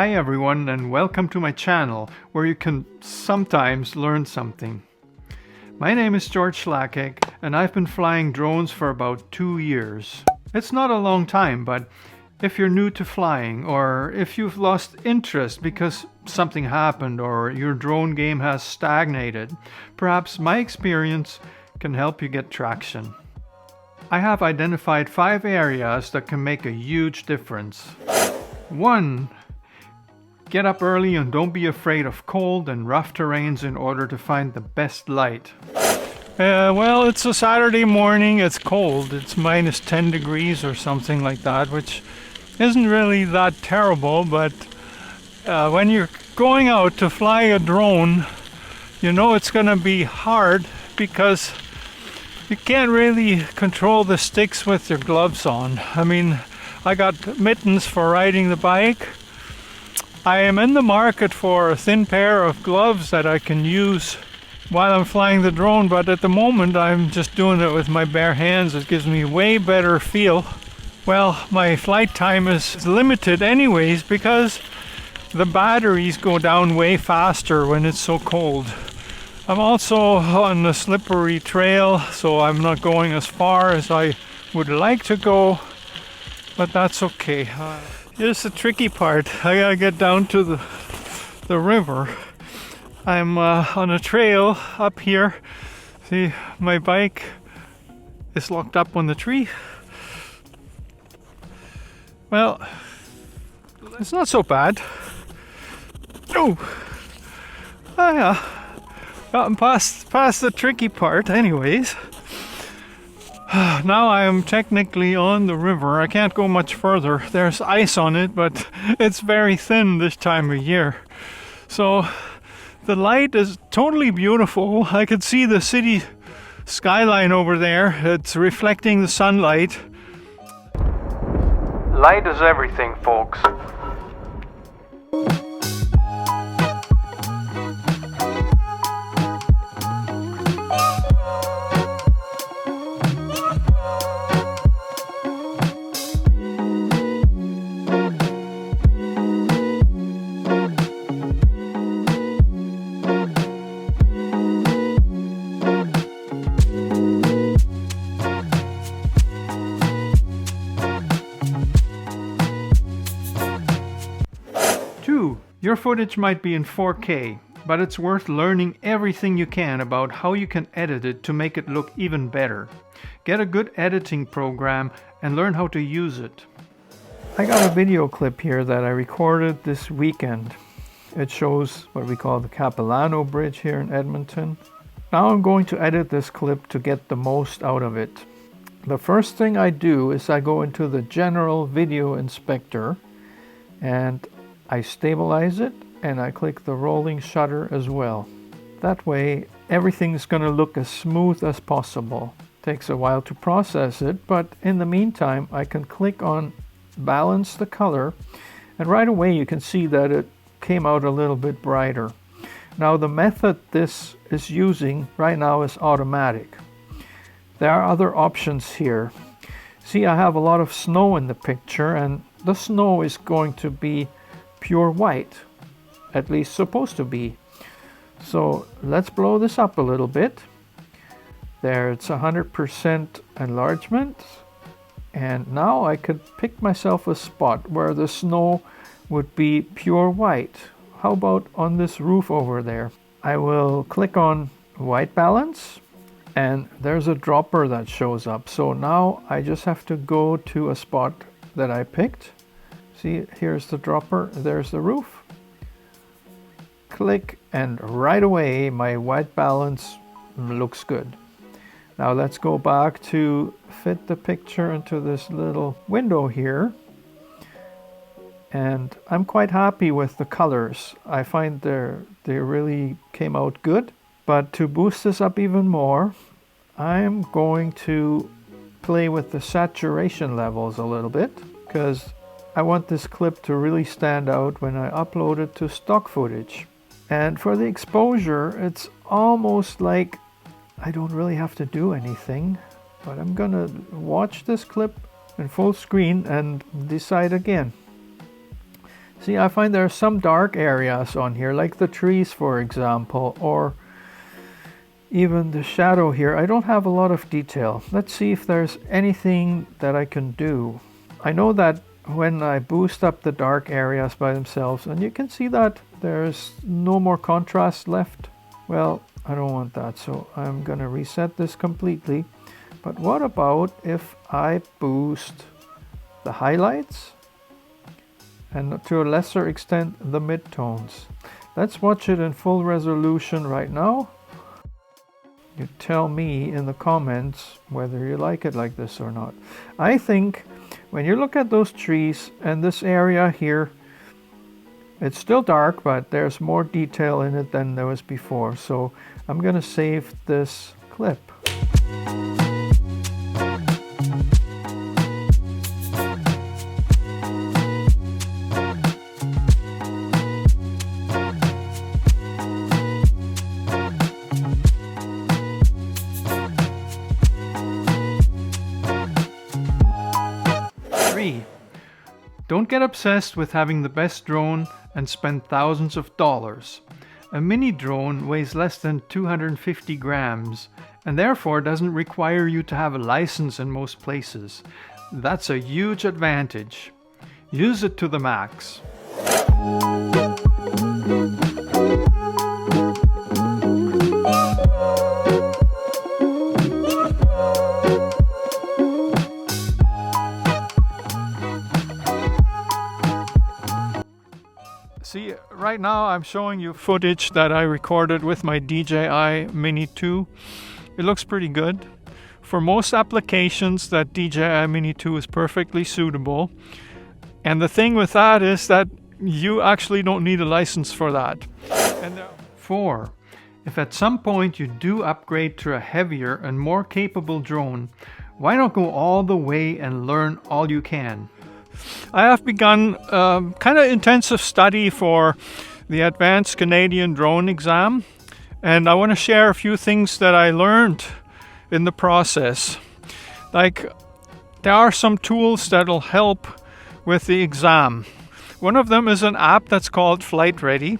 Hi everyone, and welcome to my channel where you can sometimes learn something. My name is George Schlacek and I've been flying drones for about 2 years. It's not a long time, but if you're new to flying or if you've lost interest because something happened or your drone game has stagnated, perhaps my experience can help you get traction. I have identified 5 areas that can make a huge difference. 1. Get up early and don't be afraid of cold and rough terrains in order to find the best light. Well, it's a Saturday morning, it's cold, it's minus 10 degrees or something like that, which isn't really that terrible, but when you're going out to fly a drone, you know it's gonna be hard because you can't really control the sticks with your gloves on. I mean, I got mittens for riding the bike. I am in the market for a thin pair of gloves that I can use while I'm flying the drone, but at the moment I'm just doing it with my bare hands. It gives me way better feel. Well, my flight time is limited anyways because the batteries go down way faster when it's so cold. I'm also on a slippery trail, so I'm not going as far as I would like to go, but that's okay. Here's the tricky part. I gotta get down to the river. I'm on a trail up here. See, my bike is locked up on the tree. Well, it's not so bad. Oh yeah, gotten past the tricky part anyways. Now I am technically on the river. I can't go much further. There's ice on it, but it's very thin this time of year. So the light is totally beautiful. I could see the city skyline over there. It's reflecting the sunlight. Light is everything, folks. Your footage might be in 4K, but it's worth learning everything you can about how you can edit it to make it look even better. Get a good editing program and learn how to use it. I got a video clip here that I recorded this weekend. It shows what we call the Capilano Bridge here in Edmonton. Now I'm going to edit this clip to get the most out of it. The first thing I do is I go into the General Video Inspector and I stabilize it and I click the rolling shutter as well. That way everything's going to look as smooth as possible. Takes a while to process it, but in the meantime I can click on balance the color and right away you can see that it came out a little bit brighter. Now the method this is using right now is automatic. There are other options here. See, I have a lot of snow in the picture and the snow is going to be pure white, at least supposed to be. So let's blow this up a little bit. There, it's 100% enlargement, and now I could pick myself a spot where the snow would be pure white. How about on this roof over there? I will click on white balance and there's a dropper that shows up. So now I just have to go to a spot that I picked. See, here's the dropper, there's the roof. Click, and right away my white balance looks good. Now let's go back to fit the picture into this little window here. And I'm quite happy with the colors. I find they really came out good. But to boost this up even more, I'm going to play with the saturation levels a little bit, because I want this clip to really stand out when I upload it to stock footage. And for the exposure, it's almost like I don't really have to do anything, but I'm gonna watch this clip in full screen and decide again. See, I find there are some dark areas on here, like the trees, for example, or even the shadow here. I don't have a lot of detail. Let's see if there's anything that I can do. I know that when I boost up the dark areas by themselves, and you can see that there's no more contrast left. Well, I don't want that, so I'm gonna reset this completely. But what about if I boost the highlights and to a lesser extent the midtones? Let's watch it in full resolution right now. You tell me in the comments whether you like it like this or not. I think when you look at those trees and this area here, it's still dark, but there's more detail in it than there was before. So I'm gonna save this clip. Don't get obsessed with having the best drone and spend thousands of dollars. A mini drone weighs less than 250 grams and therefore doesn't require you to have a license in most places. That's a huge advantage. Use it to the max. See, right now I'm showing you footage that I recorded with my DJI Mini 2. It looks pretty good. For most applications, that DJI Mini 2 is perfectly suitable. And the thing with that is that you actually don't need a license for that. And 4. If at some point you do upgrade to a heavier and more capable drone, why not go all the way and learn all you can? I have begun kind of intensive study for the Advanced Canadian Drone exam, and I want to share a few things that I learned in the process. Like, there are some tools that'll help with the exam. One of them is an app that's called Flight Ready.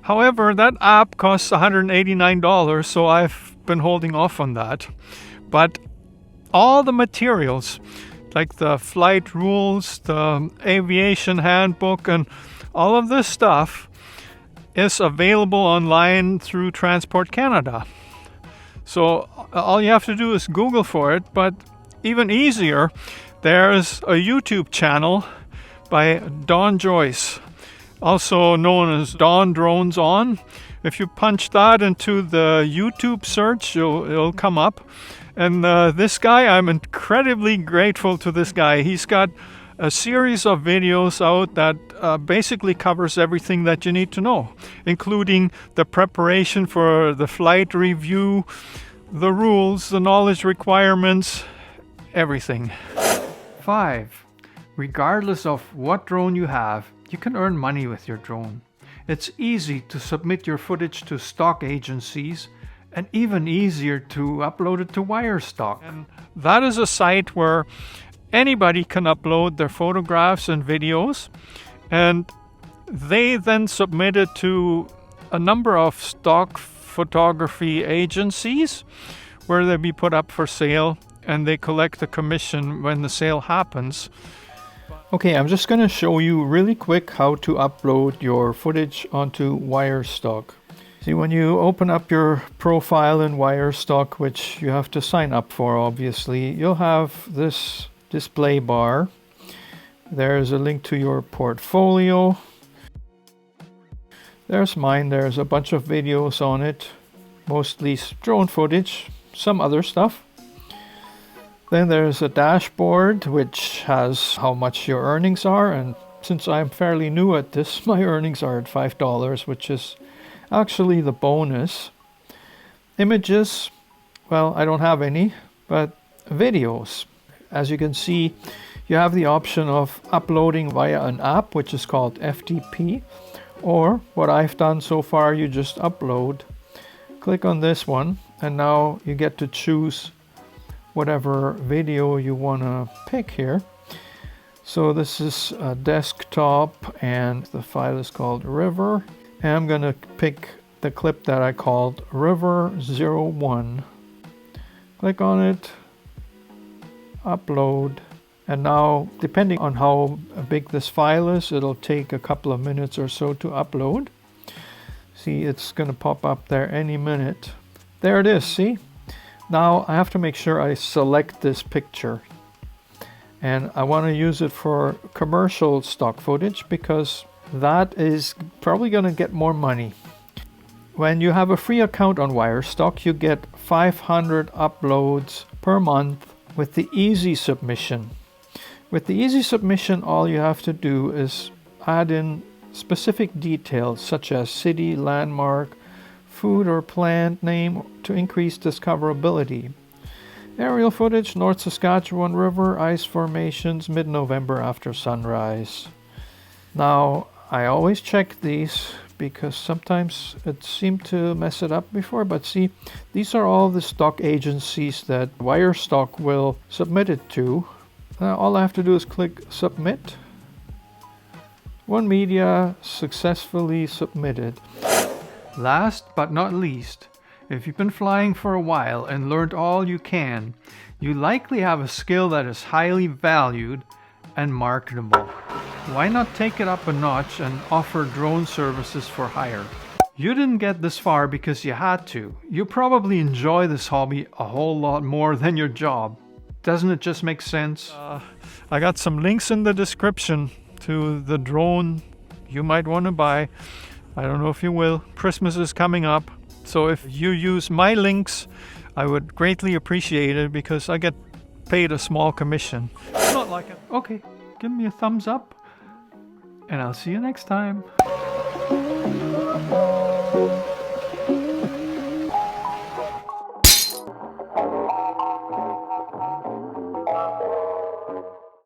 However, that app costs $189, so I've been holding off on that. But all the materials, like the flight rules, the aviation handbook, and all of this stuff is available online through Transport Canada. So all you have to do is Google for it, but even easier, there's a YouTube channel by Don Joyce, also known as Don Drones On. If you punch that into the YouTube search, it'll come up. And this guy, I'm incredibly grateful to this guy. He's got a series of videos out that basically covers everything that you need to know, including the preparation for the flight review, the rules, the knowledge requirements, everything. 5. Regardless of what drone you have, you can earn money with your drone. It's easy to submit your footage to stock agencies, and even easier to upload it to Wirestock. And that is a site where anybody can upload their photographs and videos, and they then submit it to a number of stock photography agencies where they be put up for sale, and they collect a commission when the sale happens. Okay, I'm just going to show you really quick how to upload your footage onto Wirestock. See, when you open up your profile in Wirestock, which you have to sign up for, obviously, you'll have this display bar. There's a link to your portfolio. There's mine. There's a bunch of videos on it, mostly drone footage, some other stuff. Then there's a dashboard, which has how much your earnings are. And since I'm fairly new at this, my earnings are at $5, which is actually the bonus. Images, well, I don't have any, but videos. As you can see, you have the option of uploading via an app, which is called FTP, or what I've done so far, you just upload. Click on this one, and now you get to choose whatever video you want to pick here. So this is a desktop and the file is called River. And I'm going to pick the clip that I called River01. Click on it, upload. And now, depending on how big this file is, it'll take a couple of minutes or so to upload. See, it's going to pop up there any minute. There it is, see? Now I have to make sure I select this picture. And I want to use it for commercial stock footage because that is probably going to get more money. When you have a free account on Wirestock, you get 500 uploads per month with the easy submission. With the easy submission, all you have to do is add in specific details such as city, landmark, food or plant name to increase discoverability. Aerial footage, North Saskatchewan River, ice formations, mid-November after sunrise. Now, I always check these because sometimes it seemed to mess it up before, but see, these are all the stock agencies that Wirestock will submit it to. All I have to do is click submit. One media successfully submitted. Last but not least, if you've been flying for a while and learned all you can, you likely have a skill that is highly valued and marketable. Why not take it up a notch and offer drone services for hire? You didn't get this far because you had to. You probably enjoy this hobby a whole lot more than your job. Doesn't it just make sense? I got some links in the description to the drone you might want to buy. I don't know if you will. Christmas is coming up. So if you use my links, I would greatly appreciate it because I get paid a small commission. It's not like it. Okay, give me a thumbs up and I'll see you next time.